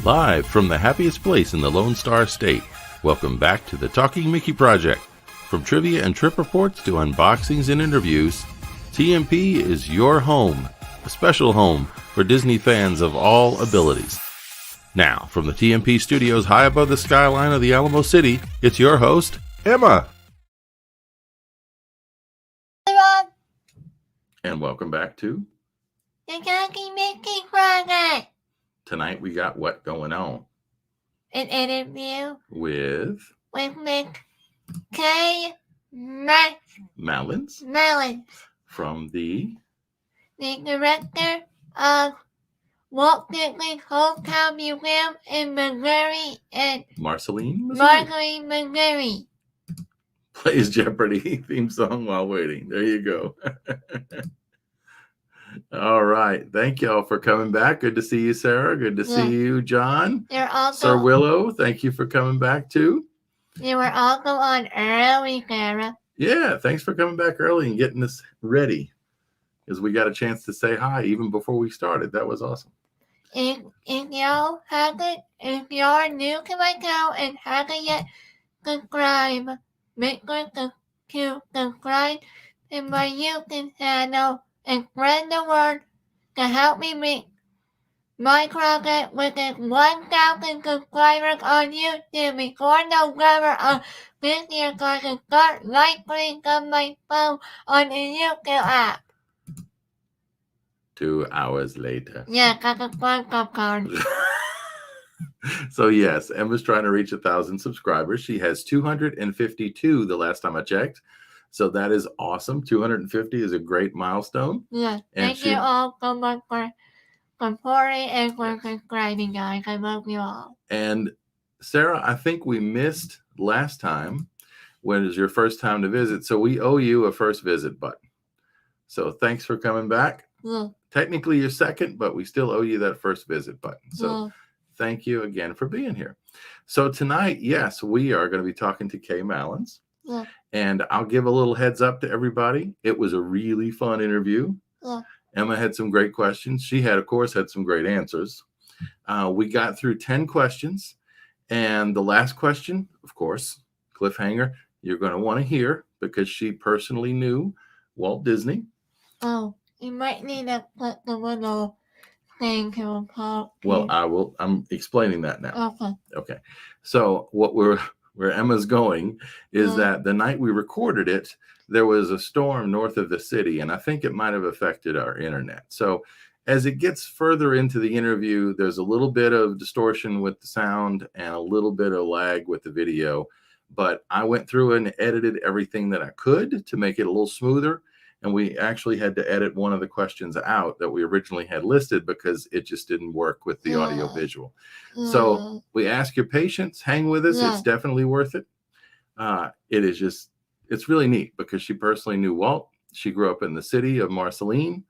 Live from the happiest place in the Lone Star State, welcome back to the Talking Mickey Project. From trivia and trip reports to unboxings and interviews, TMP is your home, a special home for Disney fans of all abilities. Now, from the TMP studios high above the skyline of the Alamo City, it's your host, Emma. Hello, And welcome back to the Talking Mickey Project. Tonight We Got What Going On An interview with Miss Kaye Malins Malins, from the director of Walt Disney Hometown Museum in Missouri and Marceline, Missouri. Marceline, Missouri. Plays Jeopardy theme song while waiting. There you go. All right. Thank y'all for coming back. Good to see you, Sarah. Good to see you, John. Sir Willow, thank you for coming back too. You were also on early, Sarah. Yeah, thanks for coming back early and getting us ready, because we got a chance to say hi even before we started. That was awesome. If you're new to my channel and haven't yet subscribed, make sure to subscribe to my YouTube channel and spread the word to help me reach my project with 1,000 subscribers on YouTube before November of this year, so I can start live streaming on my phone on the YouTube app. 2 hours later. Yeah, that's a fun popcorn. So yes, Emma's trying to reach 1,000 subscribers. She has 252 the last time I checked. So that is awesome. 250 is a great milestone. Yeah, thank you all so much for supporting and for subscribing, guys. I love you all. And Sarah, I think we missed last time when it was your first time to visit. So we owe you a first visit button. So thanks for coming back. Yeah. Technically you're second, but we still owe you that first visit button. So thank you again for being here. So tonight, yes, we are going to be talking to Kaye Malins. Yeah. And I'll give a little heads up to everybody. It was a really fun interview. Yeah. Emma had some great questions. She had, of course, had some great answers. We got through 10 questions. And the last question, of course, cliffhanger, you're going to want to hear because she personally knew Walt Disney. Oh, you might need to put the little thing to talk. Well, I'm explaining that now. Okay. So where Emma's going is that the night we recorded it, there was a storm north of the city, and I think it might have affected our internet. So as it gets further into the interview, there's a little bit of distortion with the sound and a little bit of lag with the video. But I went through and edited everything that I could to make it a little smoother. And we actually had to edit one of the questions out that we originally had listed because it just didn't work with the audio visual. So we ask your patience, hang with us. It's definitely worth it. It's really neat because she personally knew Walt. She grew up in the city of Marceline.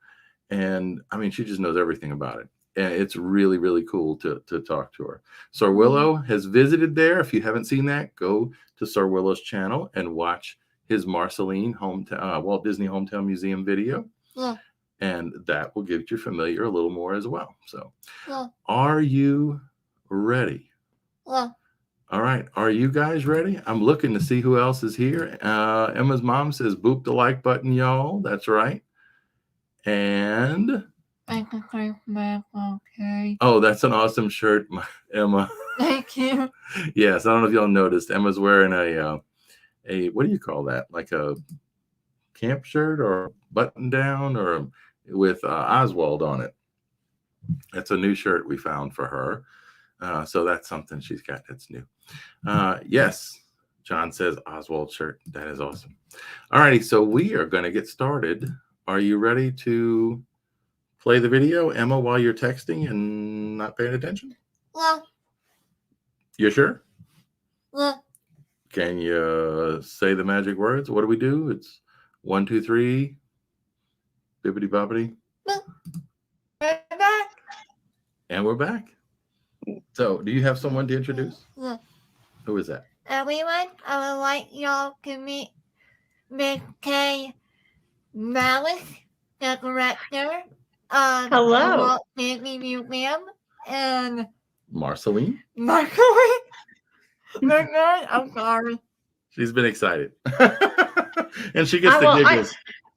And I mean, she just knows everything about it. And it's really, really cool to talk to her. Sir Willow has visited there. If you haven't seen that, go to Sir Willow's channel and watch his Marceline Walt Disney Hometown Museum video. Yeah. And that will get you familiar a little more as well. So are you ready? Yeah. All right. Are you guys ready? I'm looking to see who else is here. Emma's mom says, boop the like button, y'all. That's right. And I can say back, okay. Oh, that's an awesome shirt, Emma. Thank you. Yes. I don't know if y'all noticed. Emma's wearing a what do you call that? Like a camp shirt or button down or with Oswald on it. That's a new shirt we found for her. So that's something she's got that's new. Yes, John says Oswald shirt. That is awesome. All righty. So we are going to get started. Are you ready to play the video, Emma, while you're texting and not paying attention? Yeah. You sure? Yeah. Can you say the magic words? What do we do? It's 1, 2, 3. Bibbidi bobbidi. We're back. And we're back. So, do you have someone to introduce? Yeah. Who is that? Everyone, I would like y'all to meet Miss Kaye Malins, the director of the Hello. Walt Disney Museum and Marceline? Marceline. Marceline, I'm sorry. She's been excited. And she gets the Well, giggles.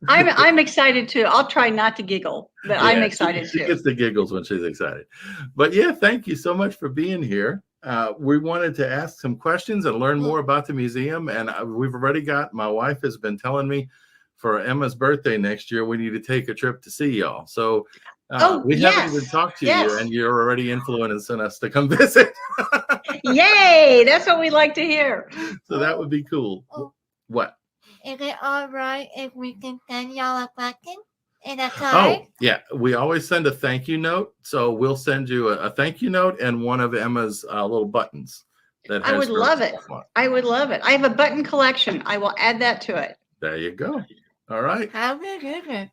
I'm excited too. I'll try not to giggle, but I'm Yeah, excited she too. gets the giggles when she's excited. But yeah, thank you so much for being here. We wanted to ask some questions and learn more about the museum. And we've already got, my wife has been telling me for Emma's birthday next year, we need to take a trip to see y'all. So we haven't even talked to you, and you're already influencing us to come visit. Yay! That's what we like to hear. So that would be cool. What? Is it all right if we can send y'all a question in a card? Oh, yeah. We always send a thank you note. So we'll send you a thank you note and one of Emma's little buttons. That has I would love it. I would love it. I have a button collection. I will add that to it. There you go. All right. How big is it?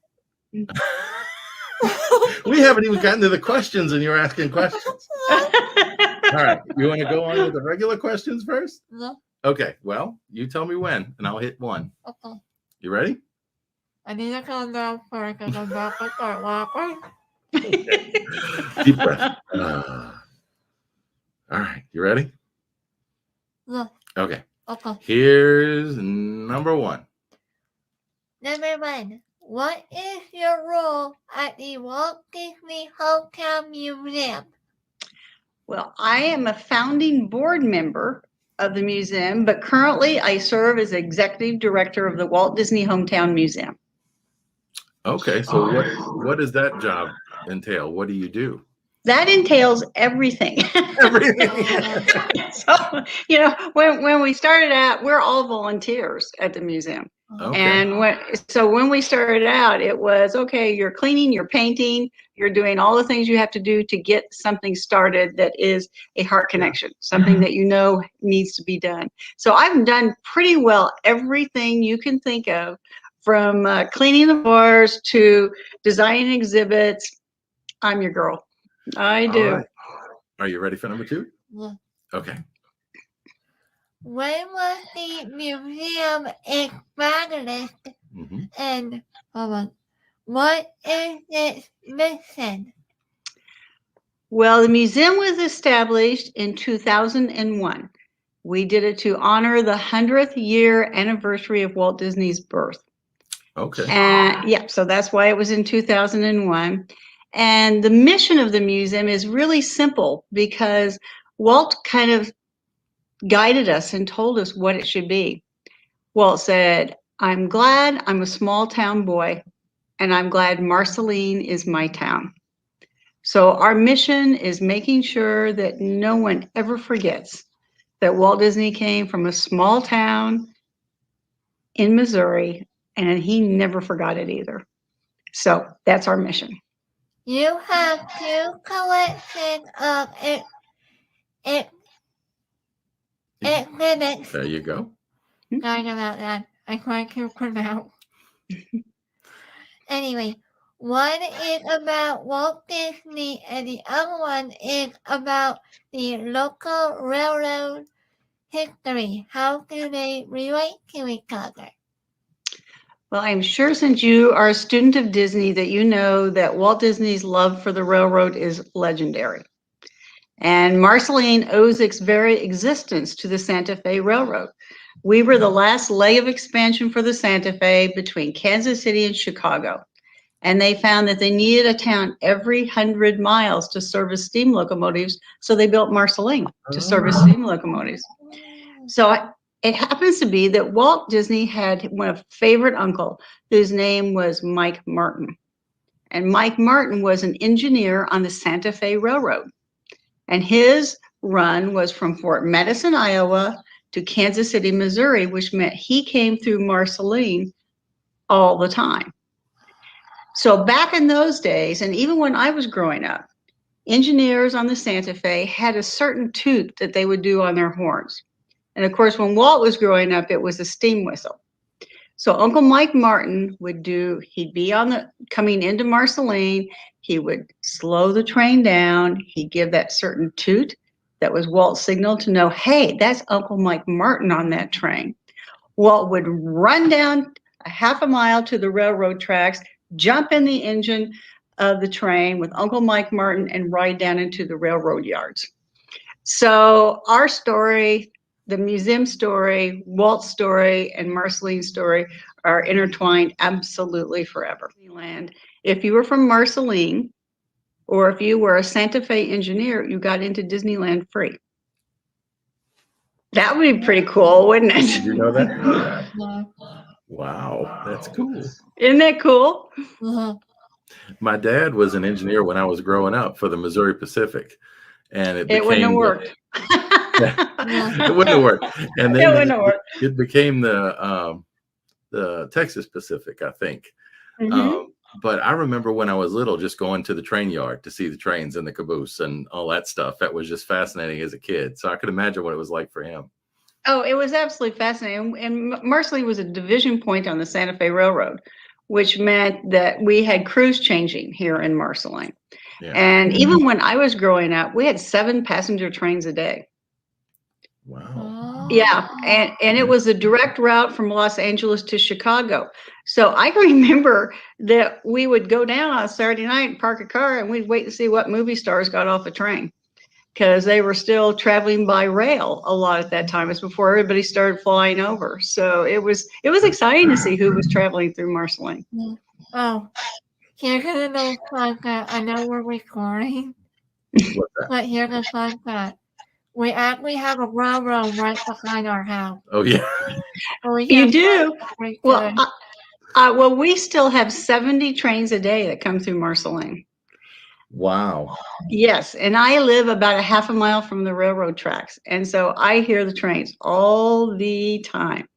We haven't even gotten to the questions and you're asking questions. All right. You want to go on with the regular questions first? No. Okay. Well, you tell me when and I'll hit one. Okay. You ready? I need to calm down first because I'm about to start laughing. Deep breath. All right. You ready? No. Okay. Okay. Here's number one. Number one. What is your role at the Walt Disney Hometown Museum? Well, I am a founding board member of the museum, but currently I serve as executive director of the Walt Disney Hometown Museum. Okay, so what does that job entail? What do you do? That entails everything. Everything. So, when we started out, we're all volunteers at the museum. Okay. And when we started out, it was, okay, you're cleaning, you're painting, you're doing all the things you have to do to get something started that is a heart connection, something that needs to be done. So I've done pretty well everything you can think of, from cleaning the floors to designing exhibits. I'm your girl. I do. Right. Are you ready for number two? Yeah. Okay. When was the museum established? And hold on, what is its mission? Well, the museum was established in 2001. We did it to honor the 100th year anniversary of Walt Disney's birth. Okay. And yeah, so that's why it was in 2001. And the mission of the museum is really simple, because Walt kind of guided us and told us what it should be. Walt said, "I'm glad I'm a small town boy, and I'm glad Marceline is my town." So our mission is making sure that no one ever forgets that Walt Disney came from a small town in Missouri, and he never forgot it either. So that's our mission. You have two collections of exhibits. There you go. Sorry about that. I tried to pronounce. Anyway, one is about Walt Disney and the other one is about the local railroad history. How do they relate to each other? Well, I'm sure since you are a student of Disney that you know that Walt Disney's love for the railroad is legendary. And Marceline owes its very existence to the Santa Fe Railroad. We were the last leg of expansion for the Santa Fe between Kansas City and Chicago. And they found that they needed a town every 100 miles to service steam locomotives, so they built Marceline to service steam locomotives. So it happens to be that Walt Disney had one favorite uncle whose name was Mike Martin. And Mike Martin was an engineer on the Santa Fe Railroad. And his run was from Fort Madison, Iowa to Kansas City, Missouri, which meant he came through Marceline all the time. So back in those days, and even when I was growing up, engineers on the Santa Fe had a certain toot that they would do on their horns. And of course, when Walt was growing up, it was a steam whistle. So Uncle Mike Martin he'd be coming into Marceline, he would slow the train down, he'd give that certain toot that was Walt's signal to know, hey, that's Uncle Mike Martin on that train. Walt would run down a half a mile to the railroad tracks, jump in the engine of the train with Uncle Mike Martin and ride down into the railroad yards. So our story, the museum story, Walt's story, and Marceline's story are intertwined absolutely forever. If you were from Marceline, or if you were a Santa Fe engineer, you got into Disneyland free. That would be pretty cool, wouldn't it? Did you know that? Yeah. Wow, that's cool. Isn't that cool? Mhm. My dad was an engineer when I was growing up for the Missouri Pacific, and it It wouldn't have became worked. it wouldn't have worked. And It then wouldn't have worked. it became the Texas Pacific, I think. Mhm. But I remember when I was little, just going to the train yard to see the trains and the caboose and all that stuff. That was just fascinating as a kid. So I could imagine what it was like for him. Oh, it was absolutely fascinating. And Marceline was a division point on the Santa Fe Railroad, which meant that we had crews changing here in Marceline. Yeah. And even when I was growing up, we had 7 passenger trains a day. Wow. Yeah, and it was a direct route from Los Angeles to Chicago. So I can remember that we would go down on a Saturday night and park a car, and we'd wait to see what movie stars got off a train, because they were still traveling by rail a lot at that time. It was before everybody started flying over. So it was exciting to see who was traveling through Marceline. Oh, here's a little fun fact. I know we're recording, What's that? but here's a fun fact. We actually have a railroad right behind our house. Oh, yeah. So we You can do? pretty Well, good. well, we still have 70 trains a day that come through Marceline. Wow. Yes, and I live about a half a mile from the railroad tracks, and so I hear the trains all the time.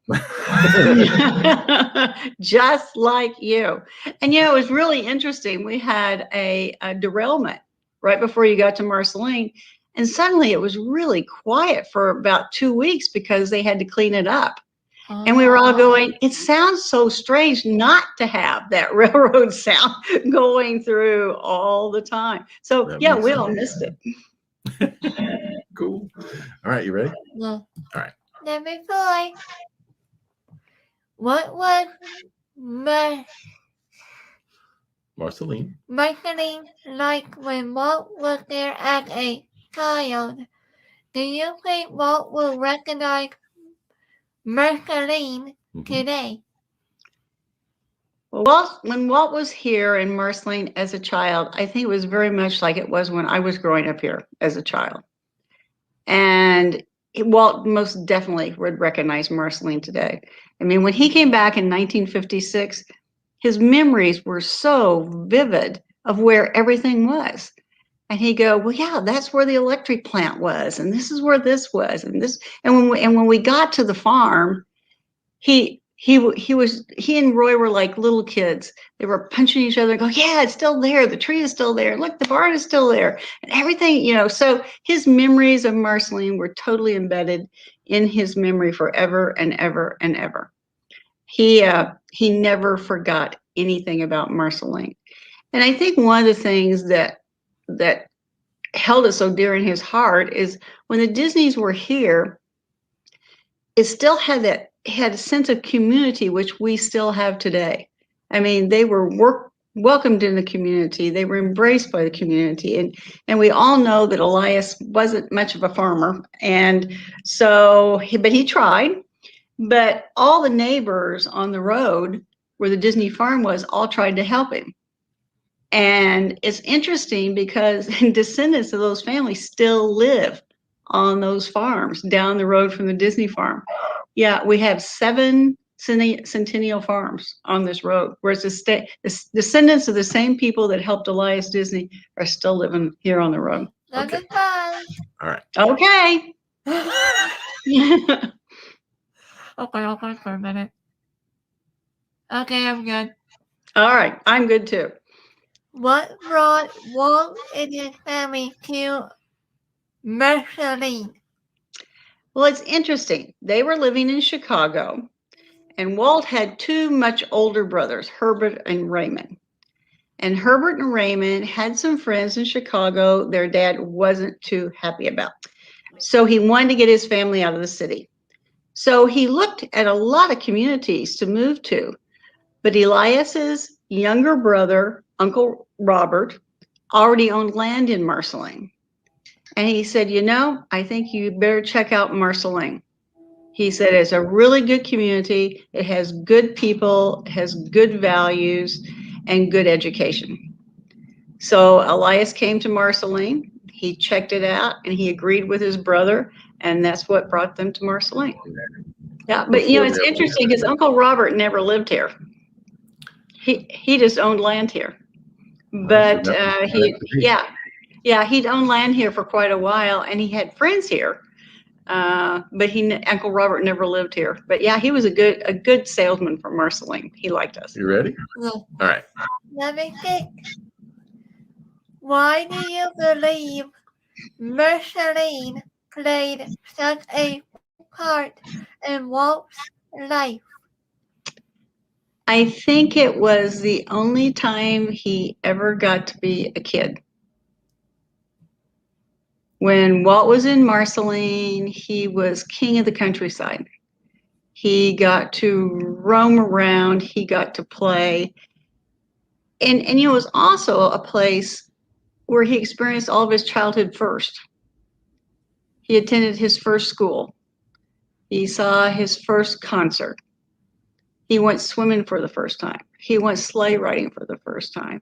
Just like you. And it was really interesting. We had a derailment right before you got to Marceline, and suddenly it was really quiet for about 2 weeks because they had to clean it up. And we were all going, it sounds so strange not to have that railroad sound going through all the time. So That yeah, makes we all sense. missed it. Cool. All right, you ready? Yeah. All right. Number 4. What was Marceline. Marceline like when Walt was there as a child? Do you think Walt will recognize Marceline today? Well, when Walt was here in Marceline as a child, I think it was very much like it was when I was growing up here as a child. And Walt most definitely would recognize Marceline today. I mean, when he came back in 1956, his memories were so vivid of where everything was. And he'd go, well, yeah, that's where the electric plant was, and this is where this was, and this. And when we got to the farm, he and Roy were like little kids. They were punching each other and go, yeah, it's still there. The tree is still there. Look, the barn is still there, and everything, So his memories of Marceline were totally embedded in his memory forever and ever and ever. He never forgot anything about Marceline. And I think one of the things that held it so dear in his heart is when the Disneys were here, it still had a sense of community, which we still have today. I mean, they were welcomed in the community. They were embraced by the community. And we all know that Elias wasn't much of a farmer. And so, but he tried. But all the neighbors on the road where the Disney farm was all tried to help him. And it's interesting because descendants of those families still live on those farms down the road from the Disney farm. Yeah, we have 7 centennial farms on this road, whereas the descendants of the same people that helped Elias Disney are still living here on the road. Number Okay. 5. All right. Okay. Okay, I'll think for a minute. Okay, I'm good. All right, I'm good too. What brought Walt and his family to Marceline? Well, it's interesting. They were living in Chicago, and Walt had 2 much older brothers, Herbert and Raymond. And Herbert and Raymond had some friends in Chicago their dad wasn't too happy about. So he wanted to get his family out of the city. So he looked at a lot of communities to move to, but Elias's younger brother, Uncle Robert, already owned land in Marceline. And he said, I think you better check out Marceline. He said, it's a really good community. It has good people, has good values, and good education. So Elias came to Marceline. He checked it out, and he agreed with his brother, and that's what brought them to Marceline. Yeah, but it's interesting because Uncle Robert never lived here. He just owned land here. But he'd owned land here for quite a while, and he had friends here. But Uncle Robert never lived here. But yeah, he was a good salesman for Marceline. He liked us. You ready? Yeah. All right. Let me think. Why do you believe Marceline played such a part in Walt's life? I think it was the only time he ever got to be a kid. When Walt was in Marceline, he was king of the countryside. He got to roam around. He got to play. And it was also a place where he experienced all of his childhood first. He attended his first school. He saw his first concert. He went swimming for the first time. He went sleigh riding for the first time.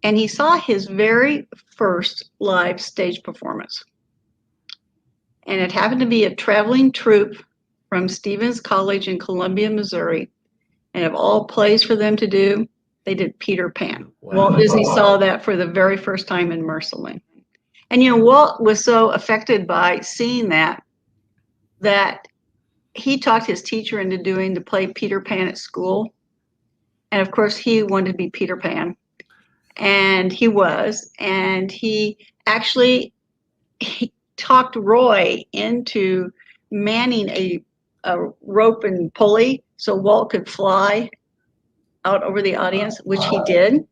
And he saw his very first live stage performance. And it happened to be a traveling troupe from Stevens College in Columbia, Missouri. And of all plays for them to do, they did Peter Pan. Wow. Walt Disney saw that for the very first time in Marceline. And Walt was so affected by seeing that he talked his teacher into to play Peter Pan at school. And of course, he wanted to be Peter Pan. And he was. And he talked Roy into manning a rope and pulley so Walt could fly out over the audience, which he did.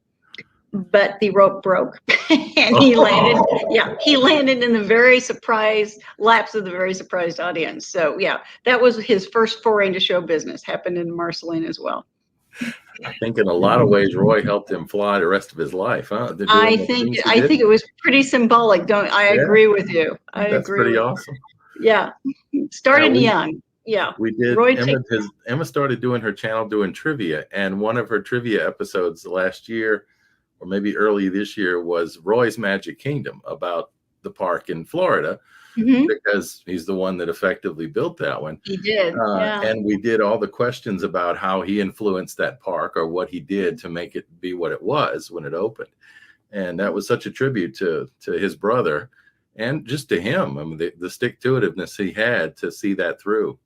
But the rope broke and he landed. Yeah, he landed in the very surprised laps of the very surprised audience. So yeah, that was his first foray into show business. Happened in Marceline as well. I think in a lot of ways, Roy helped him fly the rest of his life, huh? I think it was pretty symbolic. I agree with you. That's pretty awesome. Yeah, started young. Yeah, we did. Emma started doing her channel doing trivia, and one of her trivia episodes last year, or maybe early this year, was Roy's Magic Kingdom, about the park in Florida, because he's the one that effectively built that one. He did. And we did all the questions about how he influenced that park or what he did to make it be what it was when it opened. And that was such a tribute to his brother and just to him. I mean, the stick-to-itiveness he had to see that through.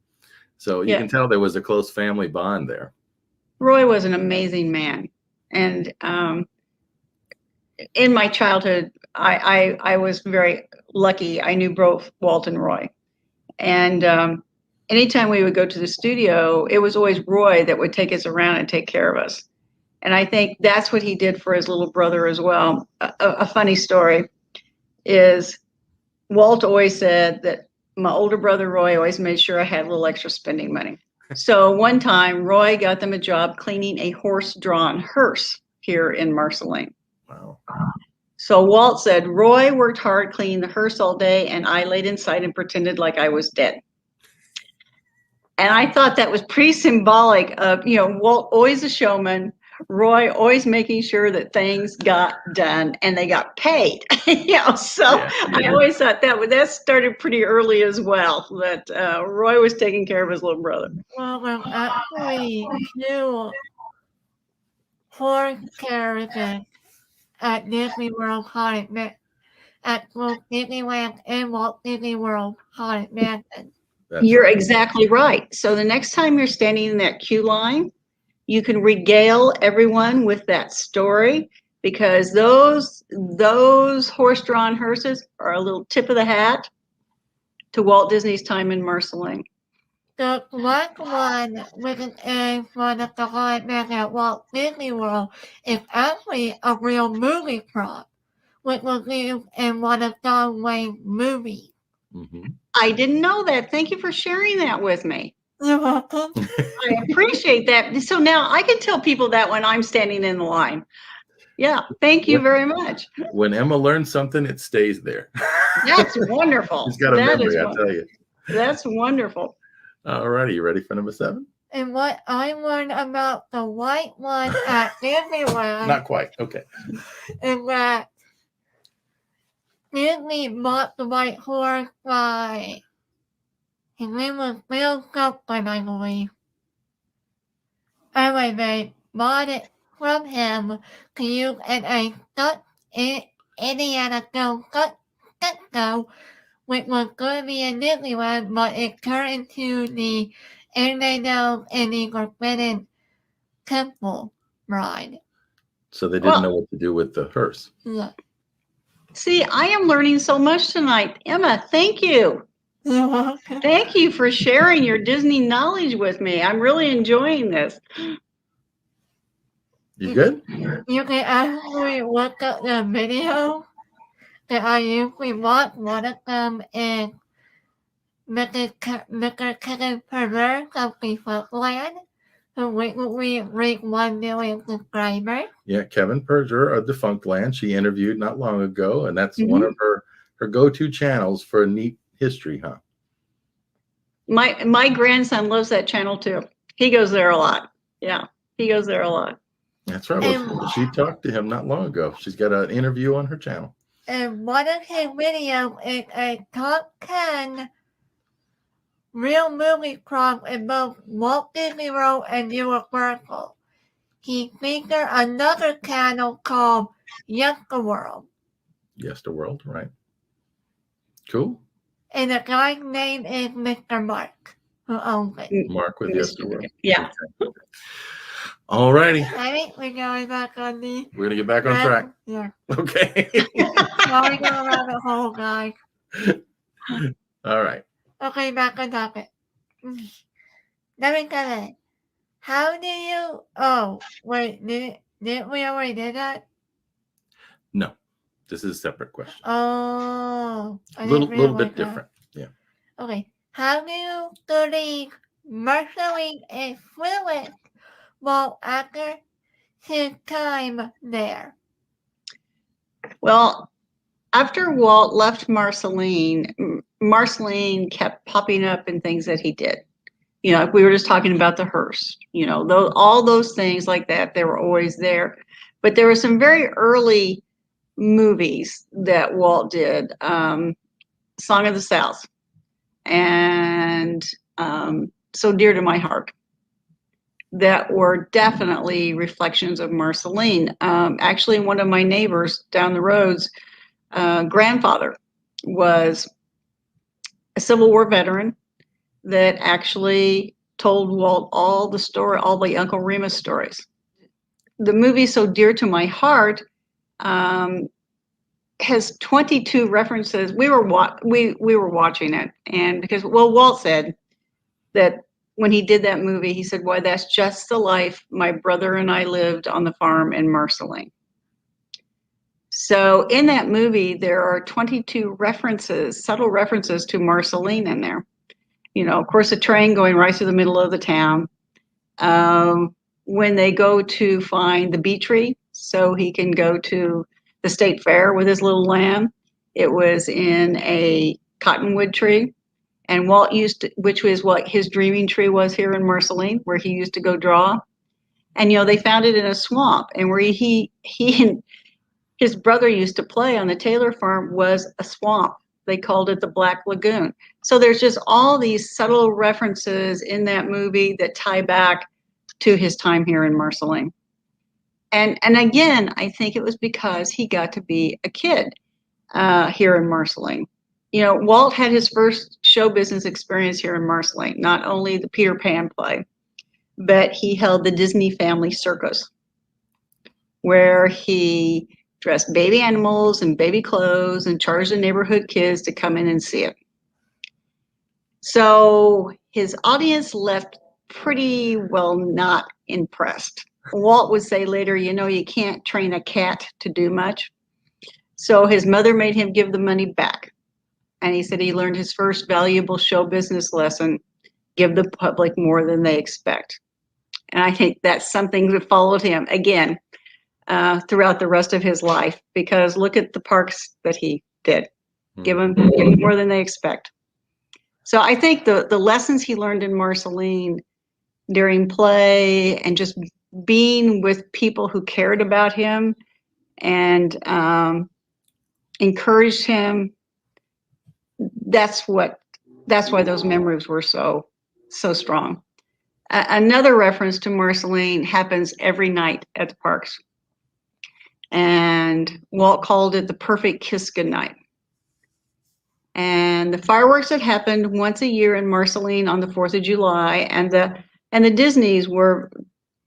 So you can tell there was a close family bond there. Roy was an amazing man. And in my childhood, I was very lucky. I knew both Walt and Roy. And anytime we would go to the studio, it was always Roy that would take us around and take care of us. And I think that's what he did for his little brother as well. A funny story is Walt always said that my older brother Roy always made sure I had a little extra spending money. So one time Roy got them a job cleaning a horse-drawn hearse here in Marceline. Wow. So Walt said, Roy worked hard cleaning the hearse all day, and I laid inside and pretended like I was dead. And I thought that was pretty symbolic of, Walt always a showman, Roy always making sure that things got done and they got paid. I always thought that started pretty early as well, that Roy was taking care of his little brother. Well, actually, two horse carriages at Disney World Haunted Mansion, at both Disneyland and Walt Disney World Haunted Mansion. You're exactly right. So the next time you're standing in that queue line, you can regale everyone with that story, because those horse-drawn hearses are a little tip of the hat to Walt Disney's time in Marceline. The black one with an A in front of the Haunted Mansion at Walt Disney World is actually a real movie prop, which was used in one of John Wayne's movies. Mm-hmm. I didn't know that. Thank you for sharing that with me. You're welcome. I appreciate that. So now I can tell people that when I'm standing in the line. Yeah. Thank you very much. When Emma learns something, it stays there. That's wonderful. She's got a That memory, is I tell you. That's wonderful. All righty, you ready for number 7? And what I learned about the white one at Disneyland Not quite. Okay. is that Disney bought the white horse by his name was Bill Copeland, I believe. Anyway, they bought it from him to use in a Indiana Jones show, which was going to be in Disneyland, but it turned into the Indiana Jones and the Forbidden Temple ride. So they didn't know what to do with the hearse. Yeah. See, I am learning so much tonight. Emma, thank you. You're welcome. Thank you for sharing your Disney knowledge with me. I'm really enjoying this. You good? You can actually look up the video that I usually watch. One of them is Mr. Kevin Perver of the Folkland, who recently reached 1 million subscribers. Yeah, Kevin Perger of Defunctland. She interviewed not long ago, and that's one of her go-to channels for neat history, huh? My grandson loves that channel too. He goes there a lot. Yeah, he goes there a lot. That's right. Well, she talked to him not long ago. She's got an interview on her channel. And one of his videos is a top 10 real movie prompts in both Walt Disney World and Universal. He featured another channel called U.S.A. World. Yes, the world, right? Cool. And the guy's name is Mr. Mark, who owns it. Mark with Yes, the world. Yeah. Okay. All righty. I think we're going back on the... We're going to get back on track. Yeah. Okay. Sorry to go around the hole, guys. All right. Okay, back on topic. Let me tell you. How do you... Oh, wait, did we already did that? No, this is a separate question. Oh. A little bit different. Yeah. Okay. How do you believe Marceline influenced Walt after his time there? Well, after Walt left Marceline, Marceline kept popping up in things that he did. You know, we were just talking about the hearse, you know, all those things like that, they were always there. But there were some very early movies that Walt did, Song of the South, and So Dear to My Heart, that were definitely reflections of Marceline. Actually, one of my neighbors down the road's grandfather was a Civil War veteran that actually told Walt all the Uncle Remus stories. The movie So Dear to My Heart has 22 references. We were watching it, and because Walt said that when he did that movie, he said, "Why, that's just the life my brother and I lived on the farm in Marceline." So in that movie, there are 22 references, subtle references to Marceline in there. You know, of course, a train going right through the middle of the town. When they go to find the bee tree so he can go to the state fair with his little lamb, it was in a cottonwood tree. And Walt which was what his dreaming tree was here in Marceline, where he used to go draw. And, you know, they found it in a swamp, and where he and his brother used to play on the Taylor farm was a swamp. They called it the Black Lagoon. So there's just all these subtle references in that movie that tie back to his time here in Marceline. And again, I think it was because he got to be a kid here in Marceline. You know, Walt had his first show business experience here in Marceline, not only the Peter Pan play, but he held the Disney Family Circus, where he dressed baby animals in baby clothes and charged the neighborhood kids to come in and see it. So his audience left pretty well not impressed. Walt would say later, you know, you can't train a cat to do much. So his mother made him give the money back. And he said he learned his first valuable show business lesson: give the public more than they expect. And I think that's something that followed him. Again, throughout the rest of his life, because look at the parks that he did. Give them more than they expect. So I think the lessons he learned in Marceline during play and just being with people who cared about him and encouraged him, that's why those memories were so strong. Another reference to Marceline happens every night at the parks. And Walt called it the perfect kiss goodnight. And the fireworks had happened once a year in Marceline on the 4th of July, and the Disneys were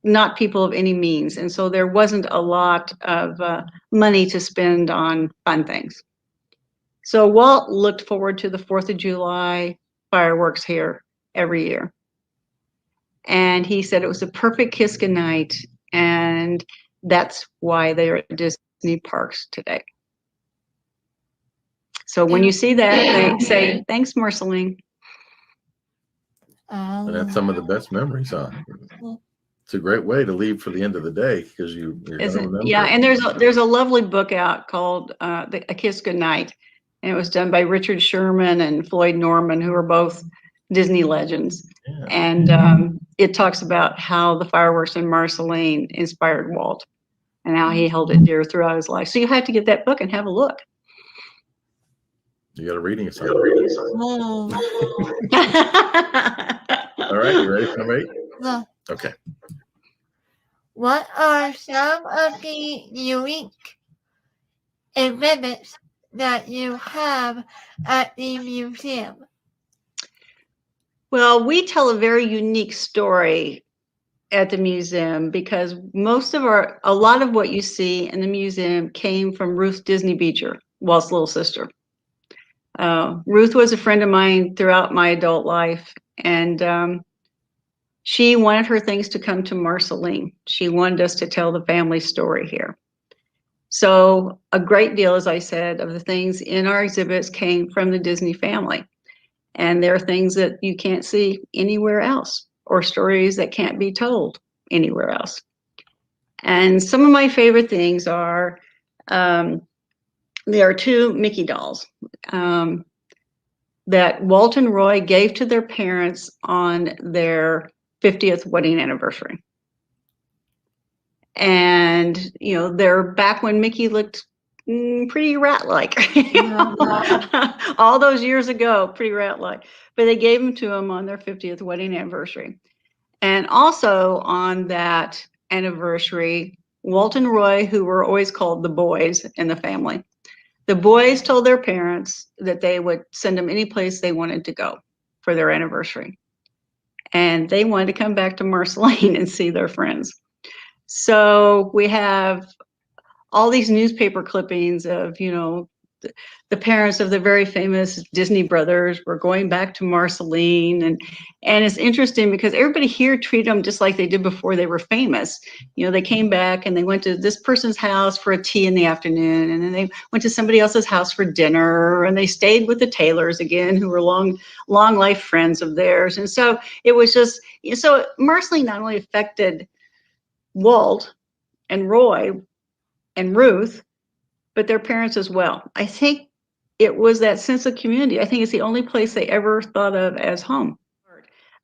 not people of any means, and so there wasn't a lot of money to spend on fun things. So Walt looked forward to the 4th of July fireworks here every year. And he said it was a perfect kiss goodnight, and that's why they're at Disney parks today. So when you see that, say, thanks, Marceline. And that's some of the best memories, huh? It's a great way to leave for the end of the day, because you're going to remember. Yeah, and there's a lovely book out called A Kiss Goodnight, and it was done by Richard Sherman and Floyd Norman, who are both Disney legends. Yeah. And it talks about how the fireworks in Marceline inspired Walt and how he held it dear throughout his life. So you have to get that book and have a look. You got a reading assignment. All right, you ready for number 8? No. Okay. What are some of the unique exhibits that you have at the museum? Well, we tell a very unique story at the museum because a lot of what you see in the museum came from Ruth Disney Beecher, Walt's little sister. Ruth was a friend of mine throughout my adult life, and she wanted her things to come to Marceline. She wanted us to tell the family story here. So a great deal, as I said, of the things in our exhibits came from the Disney family. And there are things that you can't see anywhere else, or stories that can't be told anywhere else. And some of my favorite things are, there are 2 Mickey dolls that Walt and Roy gave to their parents on their 50th wedding anniversary. And, they're back when Mickey looked pretty rat-like. All those years ago, pretty rat-like. But they gave them to him on their 50th wedding anniversary. And also on that anniversary, Walt and Roy, who were always called the boys in the family, the boys told their parents that they would send them any place they wanted to go for their anniversary. And they wanted to come back to Marceline and see their friends. So we have all these newspaper clippings of, the parents of the very famous Disney brothers were going back to Marceline. And it's interesting because everybody here treated them just like they did before they were famous. They came back and they went to this person's house for a tea in the afternoon, and then they went to somebody else's house for dinner, and they stayed with the Taylors again, who were long life friends of theirs. And so it was just, so Marceline not only affected Walt and Roy and Ruth, but their parents as well. I think it was that sense of community. I think it's the only place they ever thought of as home.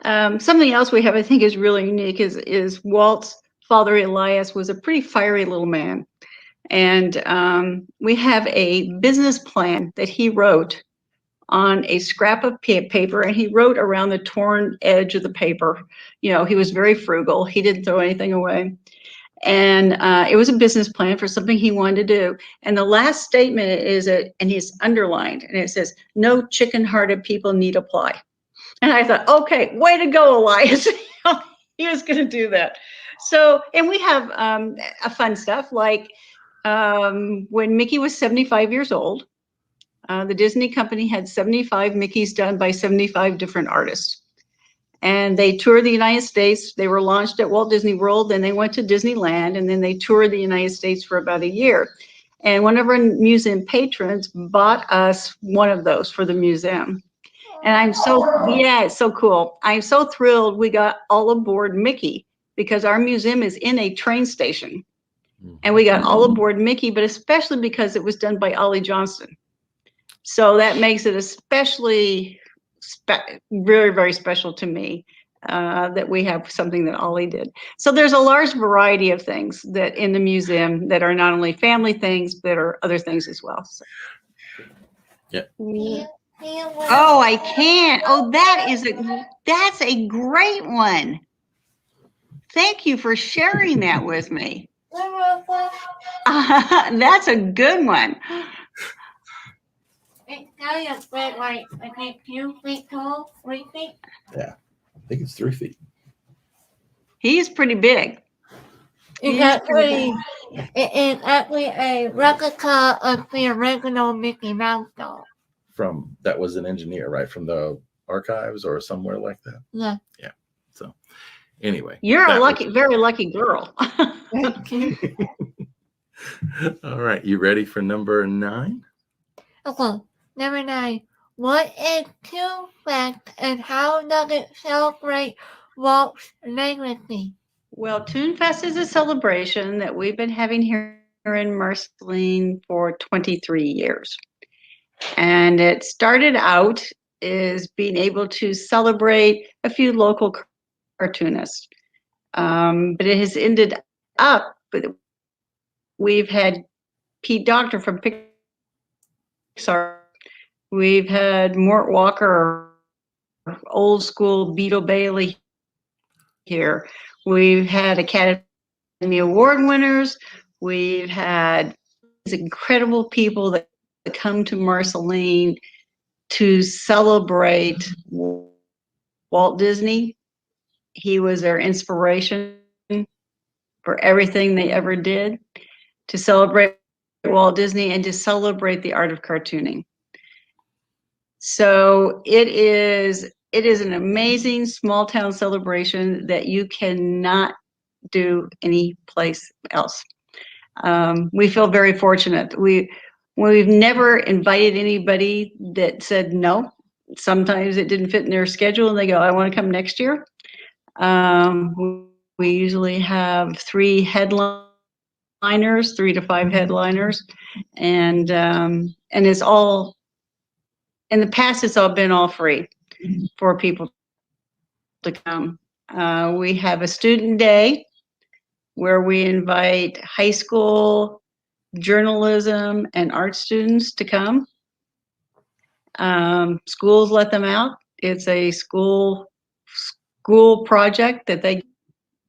Something else we have, I think, is really unique is Walt's father, Elias, was a pretty fiery little man. And we have a business plan that he wrote on a scrap of paper, and he wrote around the torn edge of the paper. He was very frugal. He didn't throw anything away. And it was a business plan for something he wanted to do. And the last statement is, and he's underlined, and it says, "No chicken-hearted people need apply." And I thought, okay, way to go, Elias. He was going to do that. So, and we have a fun stuff like when Mickey was 75 years old, the Disney company had 75 Mickeys done by 75 different artists. And they toured the United States. They were launched at Walt Disney World, then they went to Disneyland, and then they toured the United States for about a year. And one of our museum patrons bought us one of those for the museum. And it's so cool. I'm so thrilled we got all aboard Mickey, because our museum is in a train station. And we got all aboard Mickey, but especially because it was done by Ollie Johnston. So that makes it especially very, very special to me that we have something that Ollie did. So there's a large variety of things that in the museum that are not only family things, but are other things as well. So. Yeah. Oh, I can't. Oh, that's a great one. Thank you for sharing that with me. That's a good one. It's kind of big, like I think 2 feet tall, 3 feet. Yeah, I think it's 3 feet. He's pretty big. It is actually a replica of the original Mickey Mouse doll. From that was an engineer, right? From the archives or somewhere like that. Yeah. Yeah. So anyway, you're a lucky, very lucky girl. All right, you ready for number 9? Okay, number 9. What is Toon Fest and how does it celebrate Walt's legacy? Well, Toon Fest is a celebration that we've been having here in Marceline for 23 years. And it started out as being able to celebrate a few local cartoonists. But it has ended up, we've had Pete Docter from Pixar. We've had Mort Walker, old school Beetle Bailey here. We've had Academy Award winners. We've had these incredible people that come to Marceline to celebrate Walt Disney. He was their inspiration for everything they ever did, to celebrate Walt Disney and to celebrate the art of cartooning. So it is an amazing small town celebration that you cannot do any place else. We feel very fortunate. We've never invited anybody that said no. Sometimes it didn't fit in their schedule and they go, I want to come next year. We usually have 3 headliners, 3 to 5 headliners, and it's all, in the past, it's all been all free for people to come. We have a student day where we invite high school journalism and art students to come. Schools let them out. It's a school project that they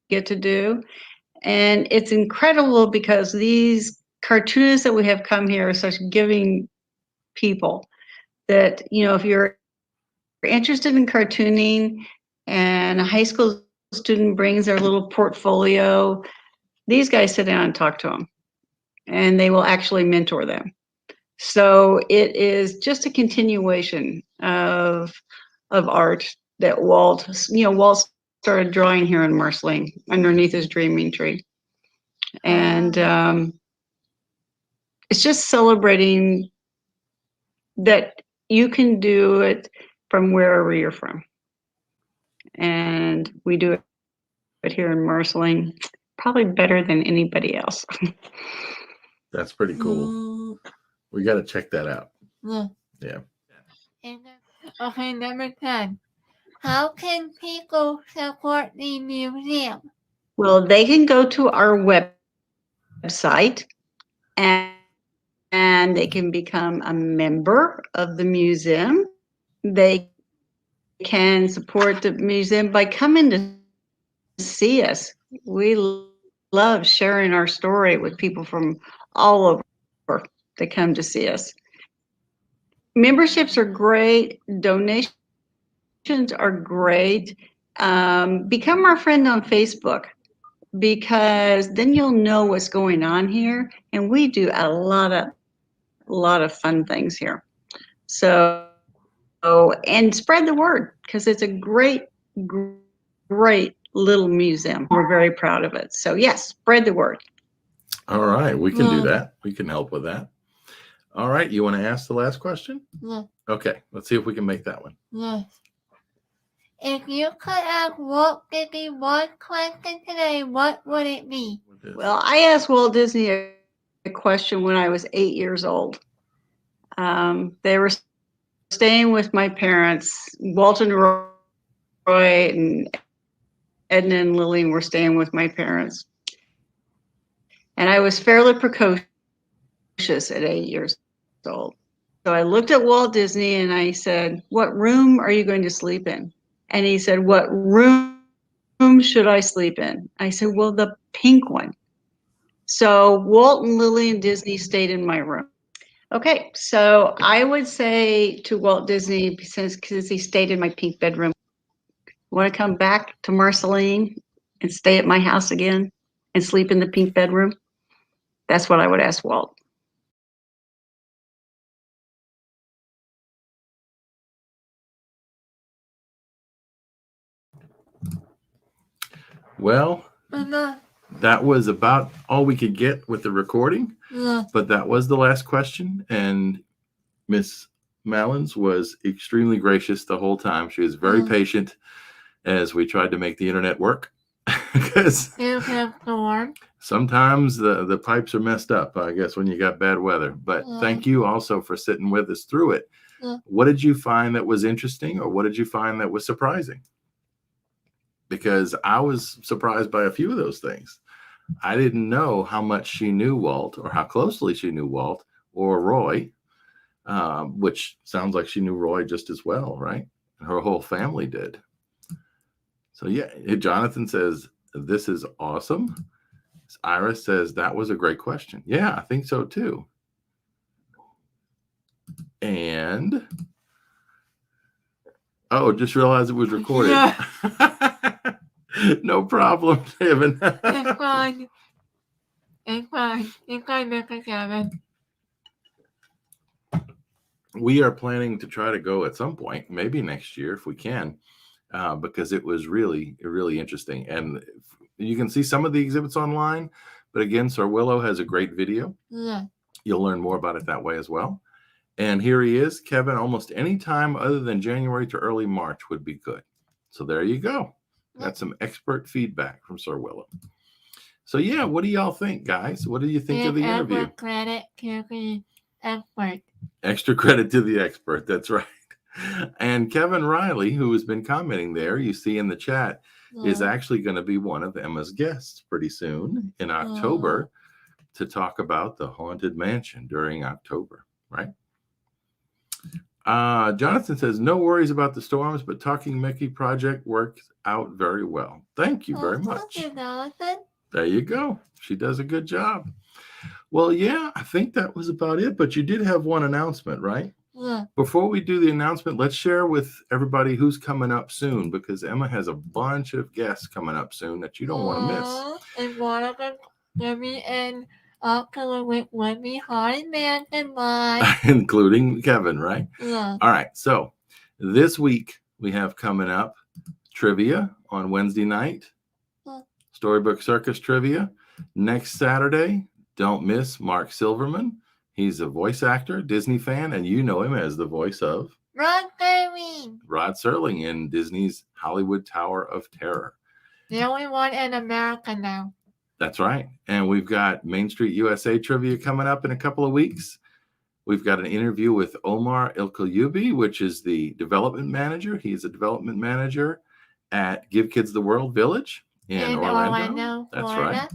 get to do. And it's incredible because these cartoonists that we have come here are such giving people that, you know, if you're interested in cartooning and a high school student brings their little portfolio, these guys sit down and talk to them and they will actually mentor them. So it is just a continuation of art that Walt started drawing here in Marceline underneath his dreaming tree. And it's just celebrating that you can do it from wherever you're from. And we do it here in Marceline probably better than anybody else. That's pretty cool. We got to check that out. Yeah. Okay, number 10. How can people support the museum? Well, they can go to our website and they can become a member of the museum. They can support the museum by coming to see us. We love sharing our story with people from all over that come to see us. Memberships are great. Donations are great. Become our friend on Facebook, because then you'll know what's going on here, and we do a lot of fun things here. So, and spread the word, because it's a great little museum. We're very proud of it. So yes, spread the word. All right, we can do that. We can help with that. All right, you want to ask the last question? Yeah. Okay, let's see if we can make that one. Yes. If you could ask Walt Disney one question today, what would it be? Well, I asked Walt Disney a question when I was 8 years old. They were staying with my parents. Walt and Roy and Edna and Lillian were staying with my parents. And I was fairly precocious at 8 years old. So I looked at Walt Disney and I said, "What room are you going to sleep in?" And he said, "What room should I sleep in?" I said, "Well, the pink one." So Walt and Lillian Disney stayed in my room. Okay, so I would say to Walt Disney, because he stayed in my pink bedroom, want to come back to Marceline and stay at my house again and sleep in the pink bedroom? That's what I would ask Walt. Well, Mama. that was about all we could get with the recording, Yeah. but that was the last question. And Miss Malins was extremely gracious the whole time. She was very patient as we tried to make the internet work. Because sometimes the pipes are messed up, I guess, when you got bad weather. But thank you also for sitting with us through it. What did you find that was interesting, or what did you find that was surprising? Because I was surprised by a few of those things. I didn't know how much she knew Walt, or how closely she knew Walt or Roy, which sounds like she knew Roy just as well, right? Her whole family did. So yeah, Jonathan says, "This is awesome." Iris says, "That was a great question." Yeah, I think so too. And just realized it was recorded. Yeah. No problem, Kevin. It's fine. It's fine. It's fine, Mr. Kevin. We are planning to try to go at some point, maybe next year if we can, because it was really interesting. And you can see some of the exhibits online, but again, Sir Willow has a great video. Yeah. You'll learn more about it that way as well. And here he is, Kevin. Almost any time other than January to early March would be good. So there you go. That's some expert feedback from Sir Willow. So yeah, what do y'all think, guys? What do you think of the interview? Credit to the expert. Extra credit to the expert. That's right. And Kevin Riley, who has been commenting there, you see in the chat, is actually going to be one of Emma's guests pretty soon in October to talk about the Haunted Mansion during October, right? Jonathan says, "No worries about the storms, but Talking Mickey project worked out very well." Thank you very much. Thank you, Jonathan. There you go. She does a good job. Well, yeah, I think that was about it, but you did have one announcement, right? Yeah. Before we do the announcement, let's share with everybody who's coming up soon, because Emma has a bunch of guests coming up soon that you don't want to miss. And one of them will be in October with Wendy Haunted Mansion Live. Including Kevin, right? Yeah. All right, so this week we have coming up trivia on Wednesday night, Storybook Circus trivia. Next Saturday, don't miss Mark Silverman. He's a voice actor, Disney fan, and you know him as the voice of Rod Serling in Disney's Hollywood Tower of Terror. The only one in America now. That's right. And we've got Main Street USA trivia coming up in a couple of weeks. We've got an interview with Omar Ilkayubi, which is the development manager. He's a development manager at Give Kids the World Village in Orlando. That's Florida. right.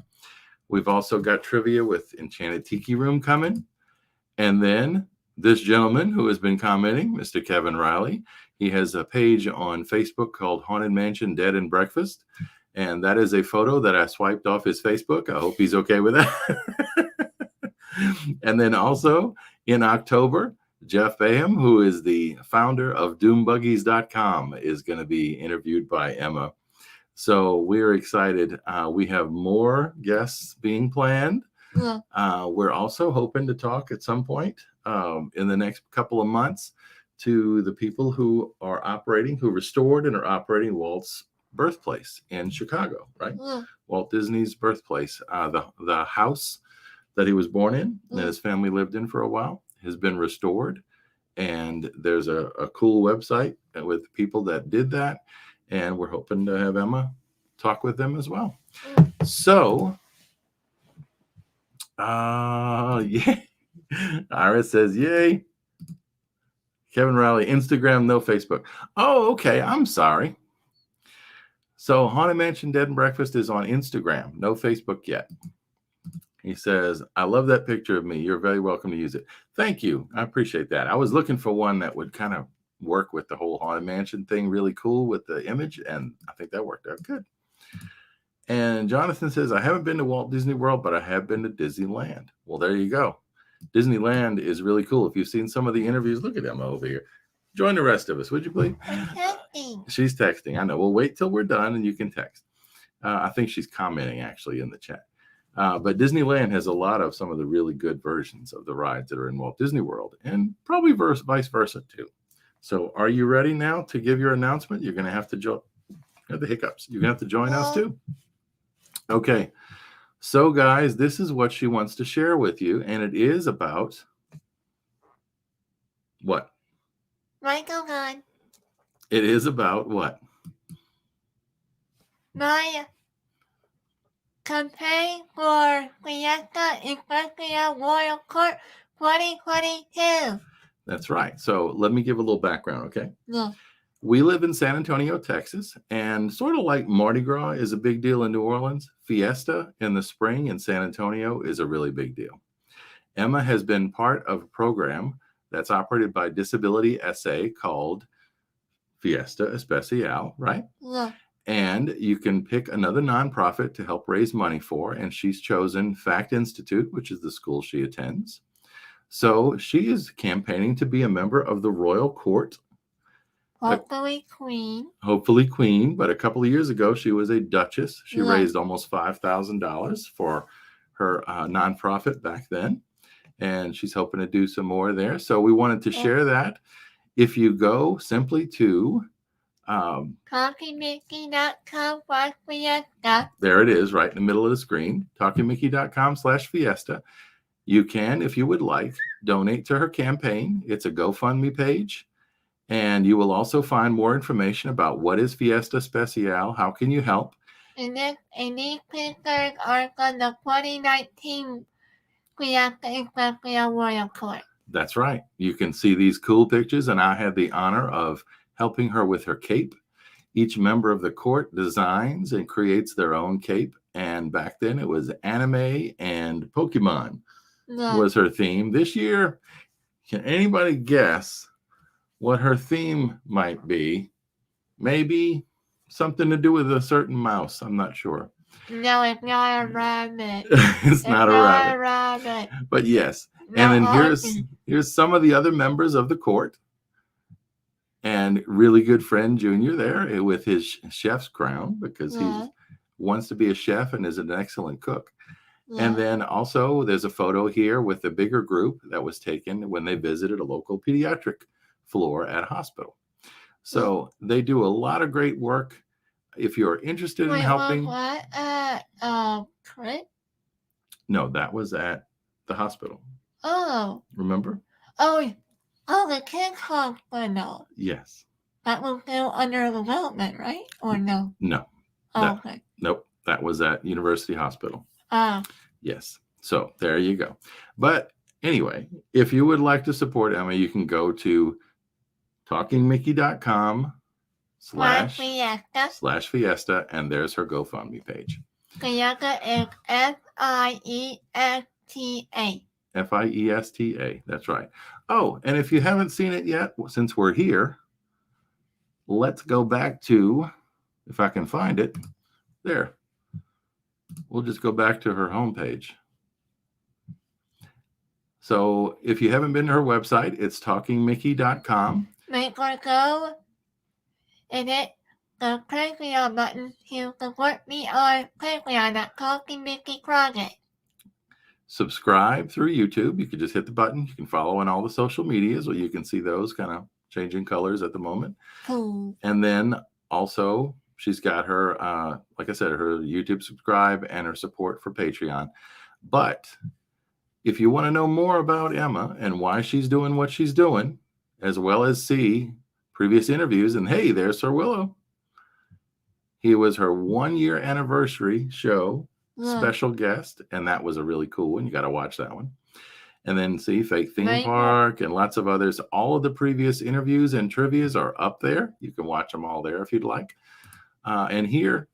We've also got trivia with Enchanted Tiki Room coming. And then this gentleman who has been commenting, Mr. Kevin Riley, he has a page on Facebook called Haunted Mansion Dead and Breakfast. And that is a photo that I swiped off his Facebook. I hope he's okay with that. And then also in October, Jeff Baham, who is the founder of doombuggies.com, is going to be interviewed by Emma. So we're excited. We have more guests being planned. Yeah. We're also hoping to talk at some point in the next couple of months to the people who are operating, who restored and are operating Walt's birthplace in Chicago, right? Yeah. Walt Disney's birthplace. The house that he was born in and his family lived in for a while has been restored. And there's a cool website with people that did that. and we're hoping to have Emma talk with them as well. So, yeah. Iris says, yay. Kevin Riley, Instagram, no Facebook. Oh, okay. I'm sorry. So Haunted Mansion Dead and Breakfast is on Instagram, no Facebook yet. He says, I love that picture of me. You're very welcome to use it. Thank you. I appreciate that. I was looking for one that would kind of work with the whole Haunted Mansion thing really cool with the image, and I think that worked out good. And Jonathan says, I haven't been to Walt Disney World, but I have been to Disneyland. Well, there you go. Disneyland is really cool. If you've seen some of the interviews, look at Emma over here. Join the rest of us, would you please? I'm texting. She's texting. I know. We'll wait till we're done and you can text. I think she's commenting actually in the chat. But Disneyland has a lot of some of the really good versions of the rides that are in Walt Disney World, and probably vice versa too. So are you ready now to give your announcement? You're going to have to join. The hiccups. You're going to have to join us too. Okay. So guys, this is what she wants to share with you, and it is about what? Michael Gunn. It is about what? My campaign for Fiesta Equestria Royal Court 2022. That's right. So let me give a little background, okay? Yeah. We live in San Antonio, Texas, and sort of like Mardi Gras is a big deal in New Orleans, Fiesta in the spring in San Antonio is a really big deal. Emma has been part of a program that's operated by Disability U.S.A. called Fiesta Especial, right? Yeah. And you can pick another nonprofit to help raise money for, and she's chosen Fact Institute, which is the school she attends. So she is campaigning to be a member of the Royal Court. Hopefully Queen. Hopefully Queen, but a couple of years ago, she was a Duchess. She Yeah. raised almost $5,000 for her nonprofit back then, and she's hoping to do some more there. So we wanted to share that. If you go simply to TalkingMickey.com/Fiesta. there it is, right in the middle of the screen, talkingmickey.com/Fiesta. You can, if you would like, donate to her campaign. It's a GoFundMe page. And you will also find more information about what is Fiesta Especial, how can you help. And these pictures are from the 2019 Fiesta Equestria Royal Court. That's right. You can see these cool pictures, and I had the honor of helping her with her cape. Each member of the court designs and creates their own cape. And back then it was anime and Pokemon was her theme. This year, can anybody guess what her theme might be? Maybe something to do with a certain mouse. I'm not sure. No, it's not a rabbit. It's not a rabbit. But yes. And then here's some of the other members of the court. And really good friend Junior there with his chef's crown, because he wants to be a chef and is an excellent cook. Yeah. And then also there's a photo here with the bigger group that was taken when they visited a local pediatric floor at a hospital. So they do a lot of great work. If you're interested in helping. What? Crit? No, that was at the hospital. Oh. Remember? Oh, the kids hospital. Yes. That was still under development, right? Or no? No. Okay. Nope. That was at University Hospital. Oh. Yes. So there you go. But anyway, if you would like to support Emma, you can go to talkingmickey.com/Fiesta, and there's her GoFundMe page. Fiesta is Fiesta. Fiesta. That's right. Oh, and if you haven't seen it yet, since we're here, let's go back to, if I can find it, there. We'll just go back to her homepage. So if you haven't been to her website, it's talkingmickey.com. Make her go and hit the Patreon button to support me on Patreon at Talking Mickey Project. Subscribe through YouTube. You can just hit the button. You can follow on all the social medias, where you can see those kind of changing colors at the moment. Cool. And then also she's got her, like I said, her YouTube subscribe and her support for Patreon. But if you want to know more about Emma and why she's doing what she's doing, as well as see previous interviews, and hey, there's Sir Willow. He was her 1-year anniversary show Yeah. special guest, and that was a really cool one. You got to watch that one. And then see Fake Theme Very cool. Park and lots of others. All of the previous interviews and trivias are up there. You can watch them all there if you'd like. And here,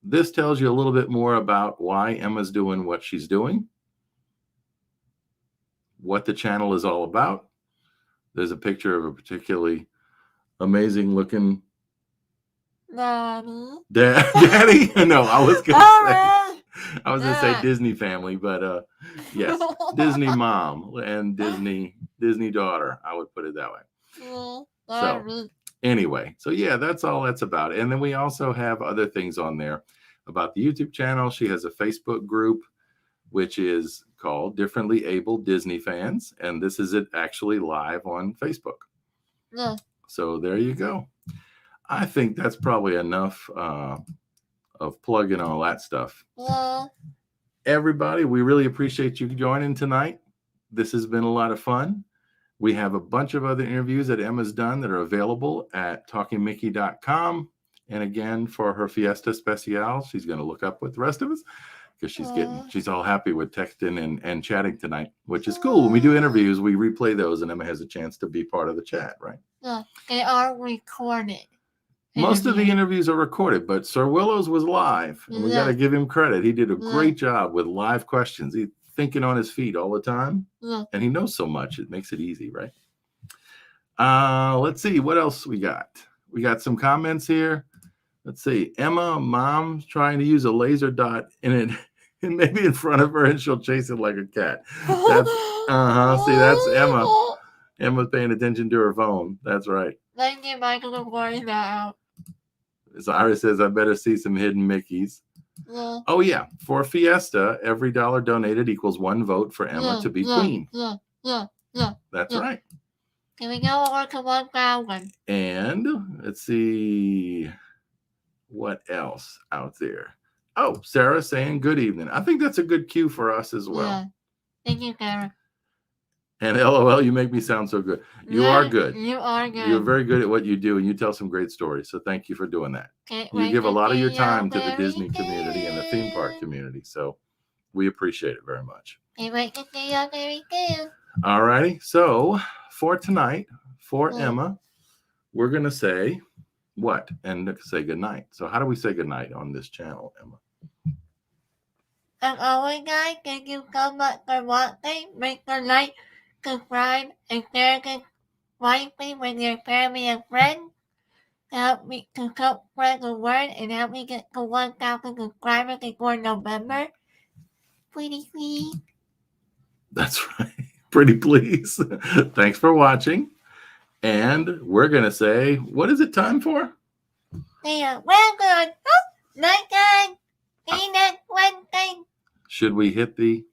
this tells you a little bit more about why Emma's doing what she's doing, what the channel is all about. There's a picture of a particularly amazing looking Daddy. daddy. No, I was gonna All say right. I was gonna say Yeah. Disney family, but yes, Disney mom and Disney daughter. I would put it that way. Yeah, So Daddy. anyway, so yeah, that's all that's about. And then we also have other things on there about the YouTube channel. She has a Facebook group, which is called Differently Abled Disney Fans. And this is it actually live on Facebook. Yeah. So there you go. I think that's probably enough of plugging all that stuff. Yeah. Everybody, we really appreciate you joining tonight. This has been a lot of fun. We have a bunch of other interviews that Emma's done that are available at talkingmickey.com. And again, for her Fiesta Especial, she's going to look up with the rest of us because she's all happy with texting and chatting tonight, which is cool. When we do interviews, we replay those and Emma has a chance to be part of the chat, right? Yeah. They are recorded. Most of the interviews are recorded, but Sir Willow's was live. And we got to give him credit. He did a great job with live questions. He's thinking on his feet all the time. Yeah. And he knows so much. It makes it easy, right? Let's see. What else we got? We got some comments here. Let's see. Emma, mom's trying to use a laser dot in it and maybe in front of her and she'll chase it like a cat. That's, see, that's Emma. Emma's paying attention to her phone. That's right. Thank you, Michael, for pointing that out. So Iris says, I better see some hidden Mickeys. Yeah. Oh, yeah. For Fiesta, every dollar donated equals 1 vote for Emma to be queen. Yeah. That's right. Can we go over to 1,000? And let's see what else out there. Oh, Sarah saying good evening. I think that's a good cue for us as well. Yeah. Thank you, Sarah. And LOL, you make me sound so good. You are good. You are good. You're very good at what you do, and you tell some great stories. So thank you for doing that. You give a lot of your time to the Disney community and the theme park community. So we appreciate it very much. Can't wait to see you very soon. All righty. So for tonight, for Emma, we're going to say what? And say goodnight. So how do we say goodnight on this channel, Emma? As always, guys, thank you so much for watching. Make sure to like, subscribe, and share this widely with your family and friends to help me to help spread the word and help me get to 1,000 subscribers before November. Pretty please. That's right. Pretty please. Thanks for watching. And we're going to say, what is it time for? Yeah, well good. Oh, night, guys. See you next Wednesday. Should we hit the